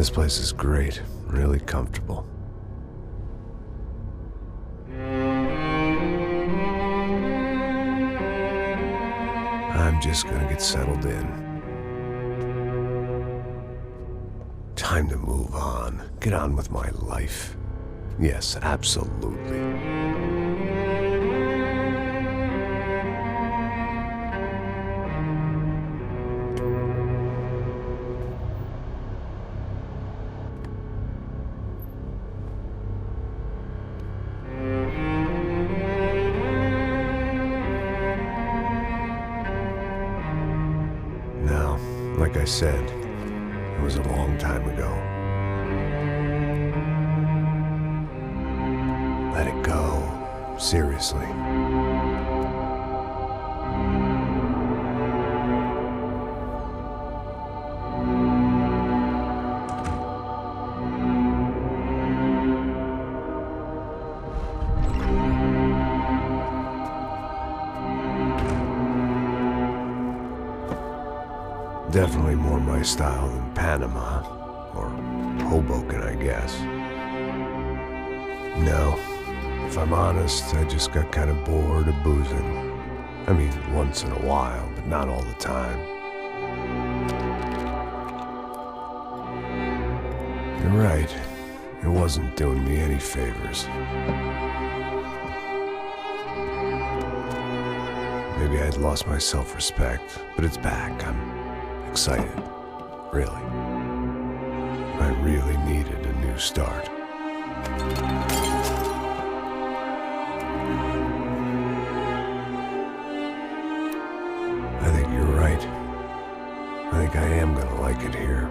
This place is great, really comfortable. I'm just gonna get settled in. Time to move on. Get on with my life. Yes, absolutely. Now, like I said, it was a long time ago. Let it go. Seriously. Definitely more my style than Panama, or Hoboken, I guess. No, if I'm honest, I just got kind of bored of boozing. I mean, once in a while, but not all the time. You're right, it wasn't doing me any favors. Maybe I'd lost my self-respect, but it's back. I'm excited, really. I really needed a new start. I think you're right. I think I am gonna like it here.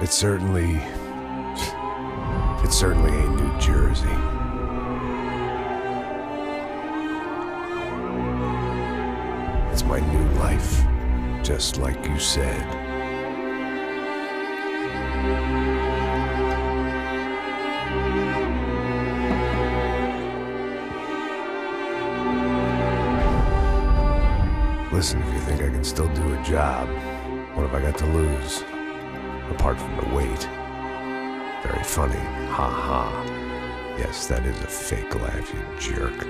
It certainly ain't New Jersey. It's my new life. Just like you said. Listen, if you think I can still do a job, what have I got to lose? Apart from the weight. Very funny. Ha ha. Yes, that is a fake laugh, you jerk.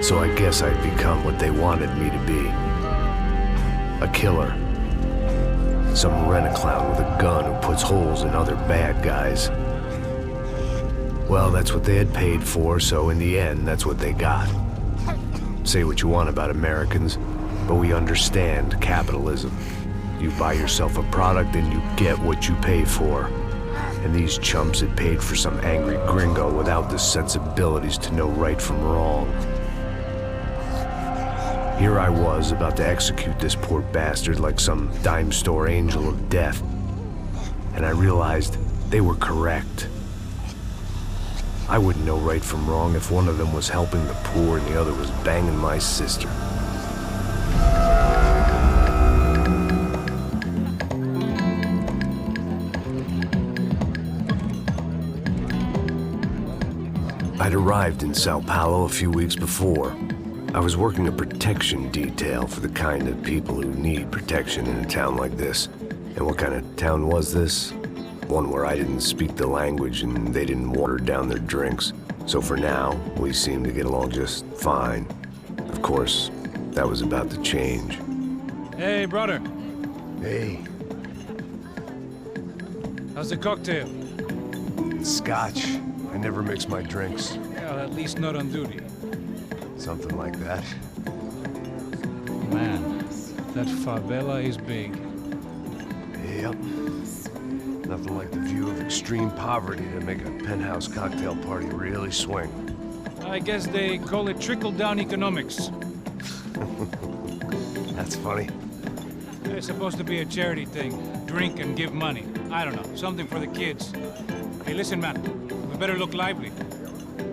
So I guess I'd become what they wanted me to be. A killer. Some rent-a-clown with a gun who puts holes in other bad guys. Well, that's what they had paid for, so in the end, that's what they got. Say what you want about Americans, but we understand capitalism. You buy yourself a product and you get what you pay for. And these chumps had paid for some angry gringo without the sensibilities to know right from wrong. Here I was, about to execute this poor bastard like some dime store angel of death. And I realized they were correct. I wouldn't know right from wrong if one of them was helping the poor and the other was banging my sister. I'd arrived in Sao Paulo a few weeks before. I was working a protection detail for the kind of people who need protection in a town like this. And what kind of town was this? One where I didn't speak the language and they didn't water down their drinks. So for now, we seemed to get along just fine. Of course, that was about to change. Hey, brother. Hey. How's the cocktail? It's scotch. I never mix my drinks. Well, at least not on duty. Something like that. Man, that favela is big. Yep. Nothing like the view of extreme poverty to make a penthouse cocktail party really swing. I guess they call it trickle-down economics. That's funny. It's supposed to be a charity thing. Drink and give money. I don't know, something for the kids. Hey, listen, man. We better look lively.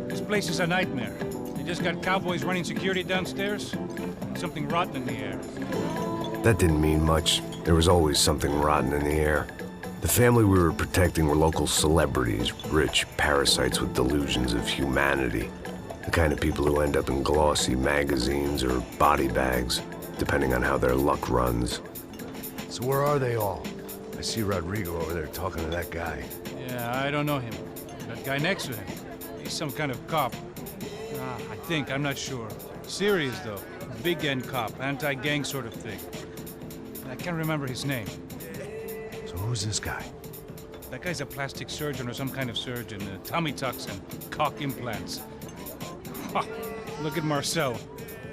This place is a nightmare. They just got cowboys running security downstairs. And something rotten in the air. That didn't mean much. There was always something rotten in the air. The family we were protecting were local celebrities, rich parasites with delusions of humanity. The kind of people who end up in glossy magazines or body bags, depending on how their luck runs. So where are they all? I see Rodrigo over there talking to that guy. Yeah, I don't know him. That guy next to him. He's some kind of cop. I think, I'm not sure. Serious, though. Big end cop, anti-gang sort of thing. I can't remember his name. So who's this guy? That guy's a plastic surgeon or some kind of surgeon. Tummy tucks and cock implants. Ha! Look at Marcel.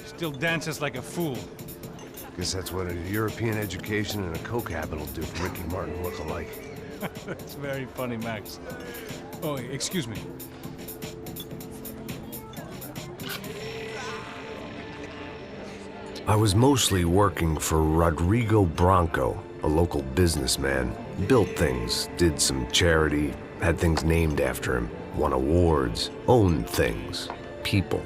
Still dances like a fool. Guess that's what a European education and a coke habit will do for Ricky Martin look-alike. That's very funny, Max. Oh, excuse me. I was mostly working for Rodrigo Branco, a local businessman. Built things, did some charity, had things named after him, won awards, owned things, people.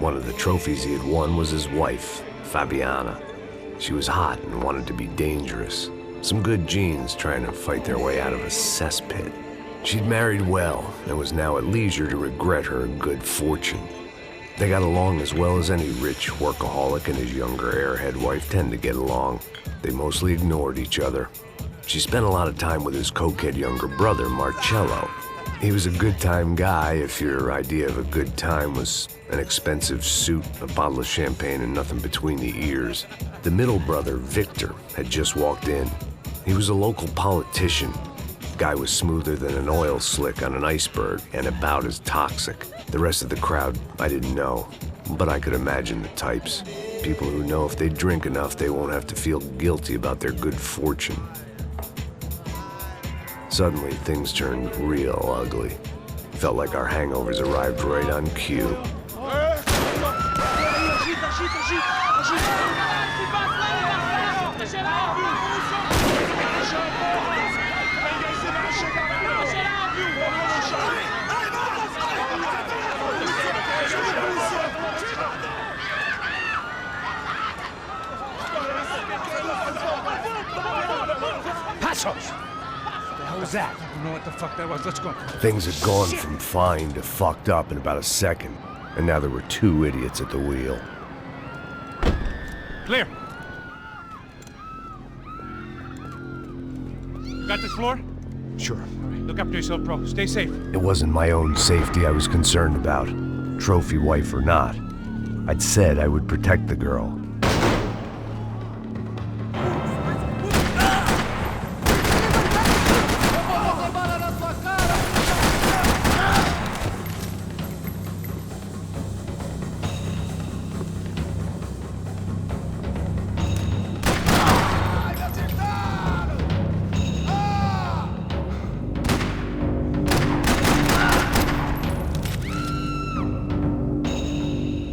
One of the trophies he had won was his wife, Fabiana. She was hot and wanted to be dangerous. Some good genes trying to fight their way out of a cesspit. She'd married well and was now at leisure to regret her good fortune. They got along as well as any rich workaholic and his younger airhead wife tend to get along. They mostly ignored each other. She spent a lot of time with his cokehead younger brother, Marcello. He was a good-time guy if your idea of a good time was an expensive suit, a bottle of champagne, and nothing between the ears. The middle brother, Victor, had just walked in. He was a local politician. The guy was smoother than an oil slick on an iceberg and about as toxic. The rest of the crowd, I didn't know, but I could imagine the types. People who know if they drink enough, they won't have to feel guilty about their good fortune. Suddenly, things turned real ugly. Felt like our hangovers arrived right on cue. Passos! What was that? I don't know what the fuck that was. Let's go. Things had gone from fine to fucked up in about a second, and now there were two idiots at the wheel. Clear. You got this floor? Sure. All right, look after yourself, bro. Stay safe. It wasn't my own safety I was concerned about, trophy wife or not. I'd said I would protect the girl.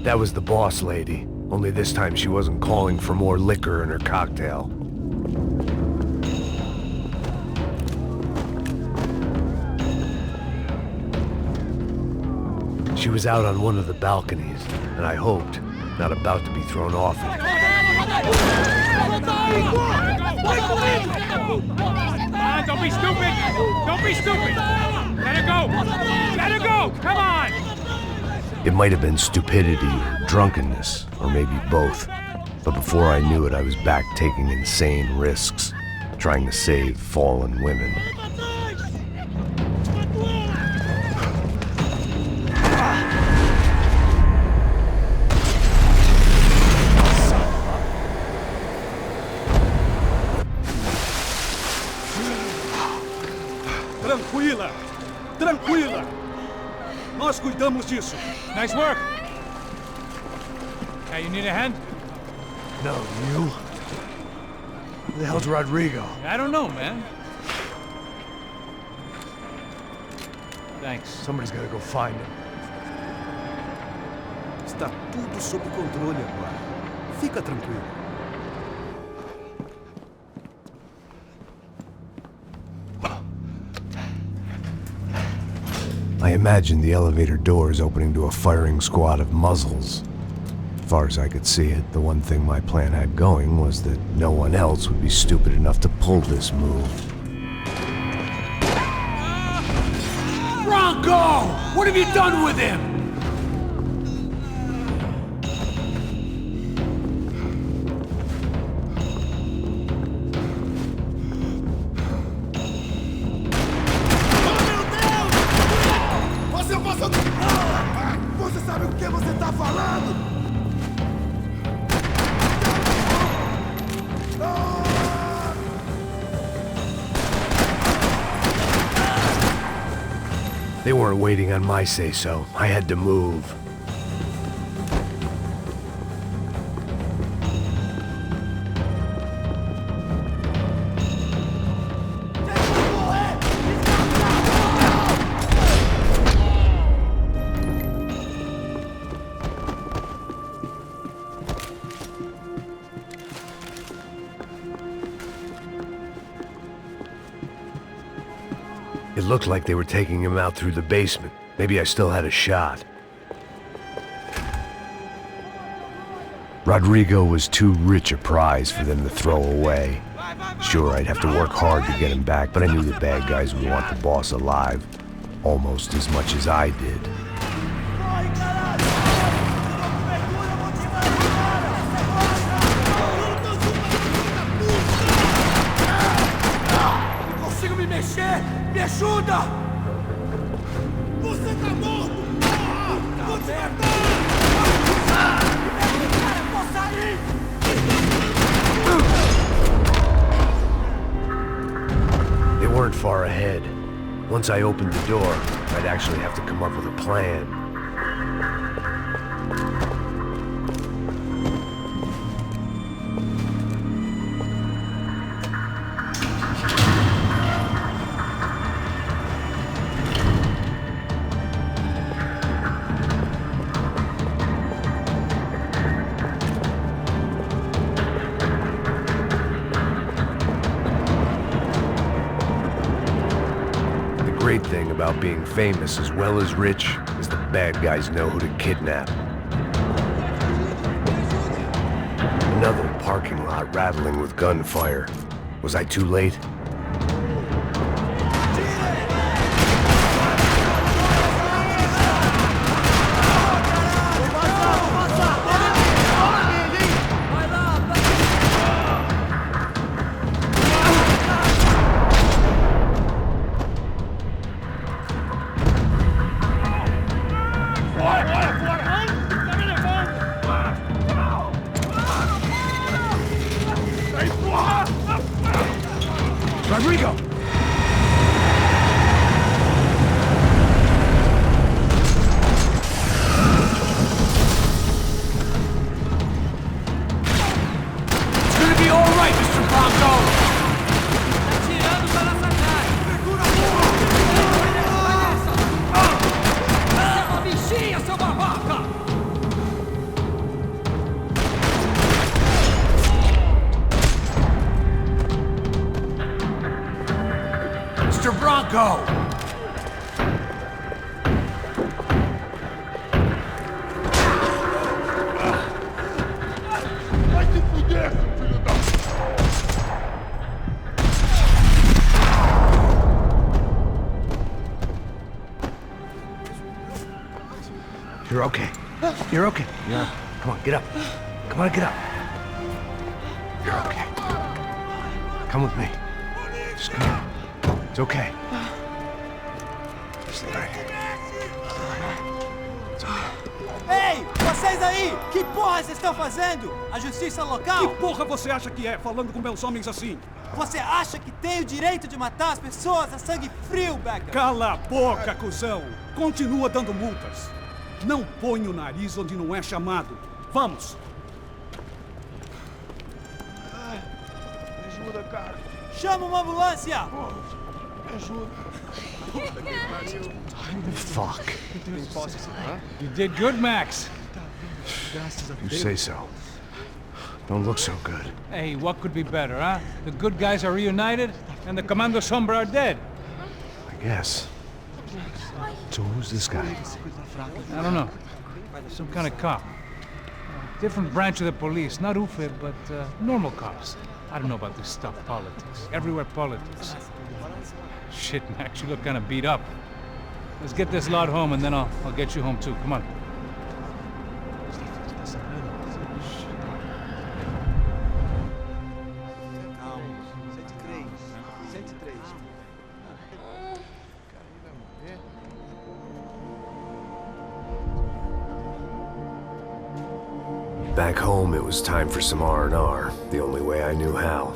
That was the boss lady, only this time she wasn't calling for more liquor in her cocktail. She was out on one of the balconies, and I hoped, not about to be thrown off it. Don't be stupid! Don't be stupid! Let her go! Let her go! Come on! It might have been stupidity or drunkenness, or maybe both. But before I knew it, I was back taking insane risks, trying to save fallen women. Tranquila! Tranquila! Nós cuidamos disso. Nice work. Hey, you need a hand? No, you? Who the hell's Rodrigo? I don't know, man. Thanks. Somebody's gotta go find him. Está tudo sob controle agora. Fica tranquilo. I imagined the elevator doors opening to a firing squad of muzzles. As far as I could see it, the one thing my plan had going was that no one else would be stupid enough to pull this move. Bronco! What have you done with him? Você sabe o que você tá falando? They weren't waiting on my say-so. I had to move. It looked like they were taking him out through the basement. Maybe I still had a shot. Rodrigo was too rich a prize for them to throw away. Sure, I'd have to work hard to get him back, but I knew the bad guys would want the boss alive. Almost as much as I did. Não consigo me mexer! Me ajuda! Você tá morto! Vou te matar! Vou sair! They weren't far ahead. Once I opened the door, I'd actually have to come up with a plan. The great thing about being famous as well as rich is the bad guys know who to kidnap. Another parking lot rattling with gunfire. Was I too late? Rodrigo! It's gonna be all right, Mr. Bronco! Tirando pra nossa cara! Você é uma bichinha, seu babaca! Mr. Bronco! Vai se fuder, seu filho da... You're okay. You're okay. Yeah. Come on, get up. Come on, get up. You're okay. Come with me. Just come on. It's okay. Just lay right here. It's okay. Ei, vocês aí! Que porra vocês estão fazendo? A justiça local? Que porra você acha que é, falando com meus homens assim? Você acha que tem o direito de matar as pessoas a sangue frio, Beckham? Cala a boca, cuzão! Continua dando multas. Não põe o nariz onde não é chamado. Vamos! Me ajuda, cara. Chama uma ambulância! Me ajuda. Fuck. You did good, Max. You say so. Don't look so good. Hey, what could be better, huh? The good guys are reunited, and the Commando Sombra are dead. I guess. So who's this guy? I don't know. Some kind of cop. Different branch of the police. Not UFE, but normal cops. I don't know about this stuff, politics. Everywhere politics. Shit, Max, you look kind of beat up. Let's get this lot home, and then I'll get you home too. Come on. Back home, it was time for some R&R, the only way I knew how.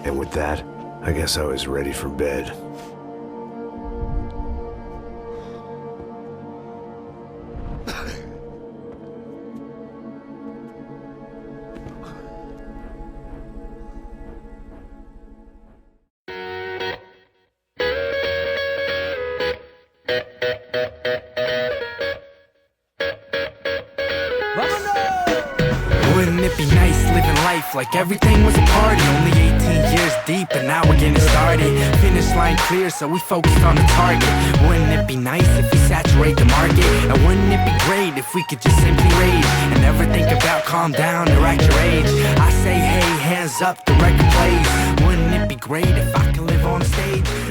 And with that, I guess I was ready for bed. Wouldn't it be nice living life like everything was a party? Only 18 years deep and now we're getting started. Finish line clear so we focused on the target. Wouldn't it be nice if we saturate the market? And wouldn't it be great if we could just simply rage and never think about calm down or act your age? I say hey, hands up, the record plays. Wouldn't it be great if I could live on stage?